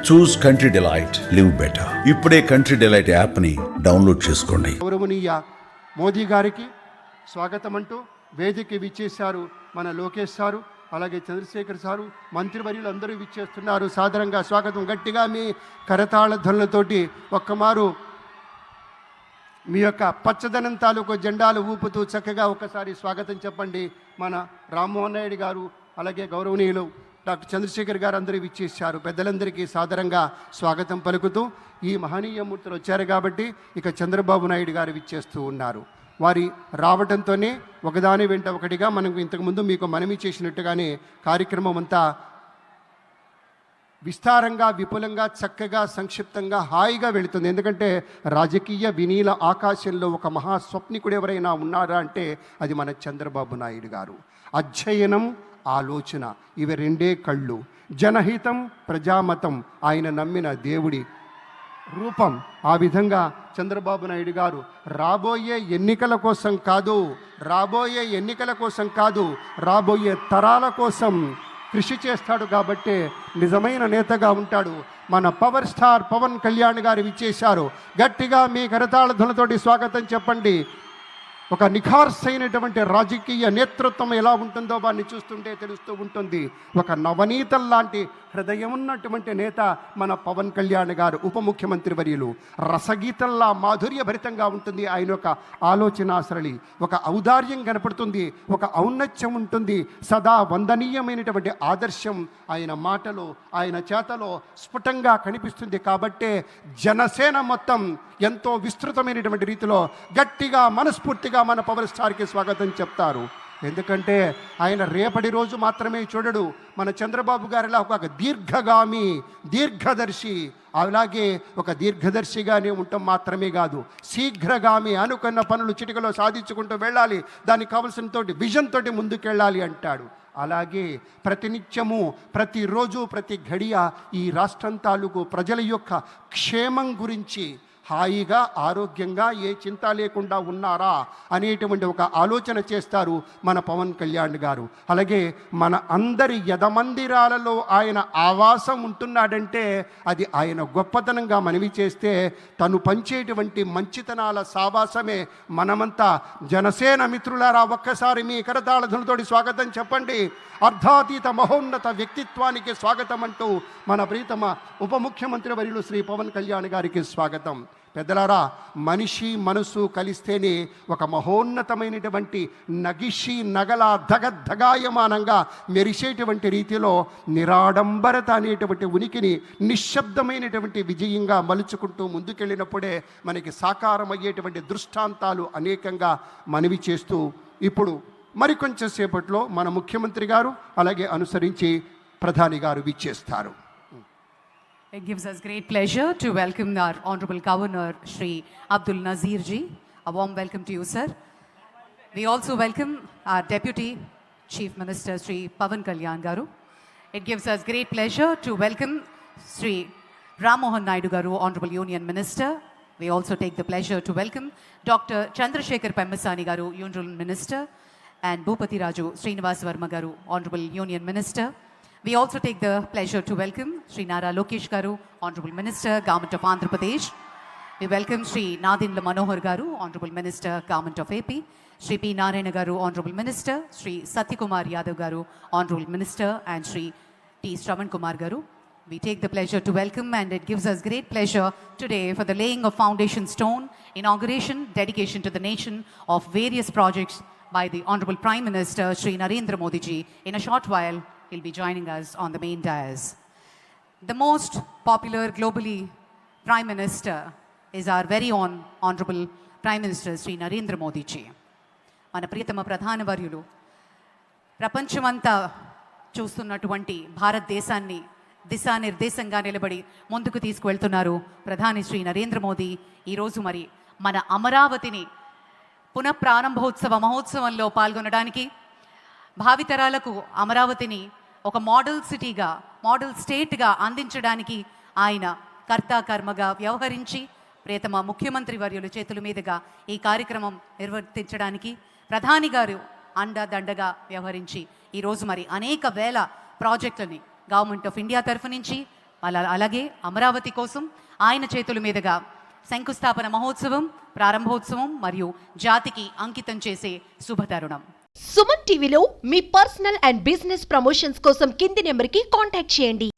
చూస్ country delight, live better. ఇప్పుడే country delight app ని download చేసుకోండి. గౌరవనీయ మోదీ గారికి స్వాగతం అంటూ వేదిక విచ్చేశారు మన లోకేష్ సారు, అలాగే చంద్రశేఖర్ సారు, మంత్రివర్యులు అందరూ విచ్చేస్తున్నారు. సాదరంగా స్వాగతం. గట్టిగా మీ కరతాళ ధ్వనులతోటి ఒక్కమారు మీ యొక్క పచ్చదనం తాలూకు జెండాలు ఊపుతూ చక్కగా ఒకసారి స్వాగతం చెప్పండి. మన రామ్మోహన్ నాయుడు గారు, అలాగే గౌరవనీయులు డాక్టర్ చంద్రశేఖర్ గారు అందరూ విచ్చేశారు. పెద్దలందరికీ సాదరంగా స్వాగతం పలుకుతూ ఈ మహనీయ మూర్తులు వచ్చారు కాబట్టి ఇక చంద్రబాబు నాయుడు గారు విచ్చేస్తూ ఉన్నారు. వారి రావడంతోనే ఒకదాని వెంట ఒకటిగా మనం ఇంతకుముందు మీకు మనవి చేసినట్టుగానే కార్యక్రమం అంతా విస్తారంగా, విపులంగా, చక్కగా, సంక్షిప్తంగా, హాయిగా వెళుతుంది. ఎందుకంటే రాజకీయ వినీల ఆకాశంలో ఒక మహాస్వప్నికుడు ఎవరైనా ఉన్నారా అంటే అది మన చంద్రబాబు నాయుడు గారు. అధ్యయనం, ఆలోచన, ఇవి రెండే కళ్ళు. జనహితం, ప్రజామతం, ఆయన నమ్మిన దేవుడి రూపం. ఆ విధంగా చంద్రబాబు నాయుడు గారు రాబోయే ఎన్నికల కోసం కాదు, రాబోయే తరాల కోసం కృషి చేస్తాడు కాబట్టి నిజమైన నేతగా ఉంటాడు. మన పవర్ స్టార్ పవన్ కళ్యాణ్ గారు విచ్చేశారు. గట్టిగా మీ కరతాళ ధ్వనులతోటి స్వాగతం చెప్పండి. ఒక నిఖార్సైనటువంటి రాజకీయ నేతృత్వం ఎలా ఉంటుందో వారిని చూస్తుంటే తెలుస్తూ ఉంటుంది. ఒక నవనీతం లాంటి హృదయం ఉన్నటువంటి నేత మన పవన్ కళ్యాణ్ గారు, ఉప ముఖ్యమంత్రి వర్యులు. రసగీతంలా మాధుర్యభరితంగా ఉంటుంది ఆయన యొక్క ఆలోచన సరళి. ఒక ఔదార్యం కనపడుతుంది, ఒక ఔన్నత్యం ఉంటుంది, సదా వందనీయమైనటువంటి ఆదర్శం ఆయన మాటలో, ఆయన చేతలో స్ఫుటంగా కనిపిస్తుంది. కాబట్టే జనసేన మొత్తం ఎంతో విస్తృతమైనటువంటి రీతిలో గట్టిగా, మనస్ఫూర్తిగా మన పవర్ స్టార్కి స్వాగతం చెప్తారు. ఎందుకంటే ఆయన రేపటి రోజు మాత్రమే చూడడు. మన చంద్రబాబు గారిలా ఒక దీర్ఘగామి, దీర్ఘదర్శి, అలాగే ఒక దీర్ఘదర్శిగానే ఉండటం మాత్రమే కాదు, శీఘ్రగామి, అనుకున్న పనులు చిటికలో సాధించుకుంటూ వెళ్ళాలి, దానికి కావలసిన విజన్ తోటి ముందుకెళ్ళాలి అంటాడు. అలాగే ప్రతినిత్యము, ప్రతిరోజు, ప్రతి ఘడియ ఈ రాష్ట్రం తాలూకు ప్రజల యొక్క క్షేమం గురించి హాయిగా, ఆరోగ్యంగా, ఏ చింత లేకుండా ఉన్నారా అనేటువంటి ఒక ఆలోచన చేస్తారు మన పవన్ కళ్యాణ్ గారు. అలాగే మన అందరి యదమందిరాలలో ఆయన ఆవాసం ఉంటున్నాడంటే అది ఆయన గొప్పతనంగా మనవి చేస్తే, తను పంచేటువంటి మంచితనాల సావాసమే. మనమంతా జనసేన మిత్రులారా ఒక్కసారి మీ కరతాళ ధ్వనులతోటి స్వాగతం చెప్పండి. అర్ధాతీత మహోన్నత వ్యక్తిత్వానికి స్వాగతం అంటూ మన ప్రీతమ ఉప ముఖ్యమంత్రి వర్యులు శ్రీ పవన్ కళ్యాణ్ గారికి స్వాగతం. పెద్దలారా, మనిషి మనసు కలిస్తేనే ఒక మహోన్నతమైనటువంటి నగిషి నగల ధగధగాయమానంగా మెరిసేటువంటి రీతిలో నిరాడంబరత అనేటువంటి ఉనికిని నిశ్శబ్దమైనటువంటి విజయంగా మలుచుకుంటూ ముందుకెళ్ళినప్పుడే మనకి సాకారమయ్యేటువంటి దృష్టాంతాలు అనేకంగా మనవి చేస్తూ ఇప్పుడు మరికొంచెం సేపట్లో మన ముఖ్యమంత్రి గారు, అలాగే అనుసరించి ప్రధాని గారు విచ్చేస్తారు. It gives us great pleasure to welcome our Honorable Governor Shri Abdul Nazir ji. A warm welcome to you, sir. We also welcome our Deputy Chief Minister Shri Pavan Kalyan Garu. It gives us great pleasure to welcome Shri Ram Mohan Naidu Garu, Honorable Union Minister. We also take the pleasure to welcome Dr. Chandrasekhar Pemmasani Garu, Union Minister, and Bhupati Raju Srinivas Verma Garu, Honorable Union Minister. We also take the pleasure to welcome Sri Nara Lokesh Garu, Honorable Minister, Government of Andhra Pradesh. We welcome Sri Nadindla Manohar Garu, Honorable Minister, Government of AP. Sri P. Narayana Garu, Honorable Minister. Sri Satyakumar Yadav Garu, Honorable Minister, and Sri T. Shravan Kumar Garu. We take the pleasure to welcome, and it gives us great pleasure today for the laying of foundation stone, inauguration, dedication to the nation of various projects by the Honorable Prime Minister Sri Narendra Modi ji. In a short while, he'll be joining us on the main dais. The most popular globally Prime Minister is our very own Honorable Prime Minister Sri Narendra Modi ji. మన ప్రియతమ ప్రధాన వర్యులు ప్రపంచమంతా చూస్తున్నటువంటి భారతదేశాన్ని దిశానిర్దేశంగా నిలబడి ముందుకు తీసుకువెళ్తున్నారు ప్రధాని శ్రీ నరేంద్ర మోదీ. ఈరోజు మరి మన అమరావతిని పునఃప్రారంభోత్సవ మహోత్సవంలో పాల్గొనడానికి, భావితరాలకు అమరావతిని ఒక మోడల్ సిటీగా, మోడల్ స్టేట్గా అందించడానికి ఆయన కర్తాకర్మగా వ్యవహరించి ప్రియతమ ముఖ్యమంత్రి వర్యుల చేతుల మీదుగా ఈ కార్యక్రమం నిర్వర్తించడానికి ప్రధాని గారు అండదండగా వ్యవహరించి ఈరోజు మరి అనేక వేల ప్రాజెక్టులని గవర్నమెంట్ ఆఫ్ ఇండియా తరఫు నుంచి, అలాగే అమరావతి కోసం ఆయన చేతుల మీదుగా శంకుస్థాపన మహోత్సవం, ప్రారంభోత్సవం మరియు జాతికి అంకితం చేసే శుభతరుణం. సుమన్ టీవీలో మీ పర్సనల్ అండ్ బిజినెస్ ప్రమోషన్స్ కోసం కింది నెంబర్కి కాంటాక్ట్ చేయండి.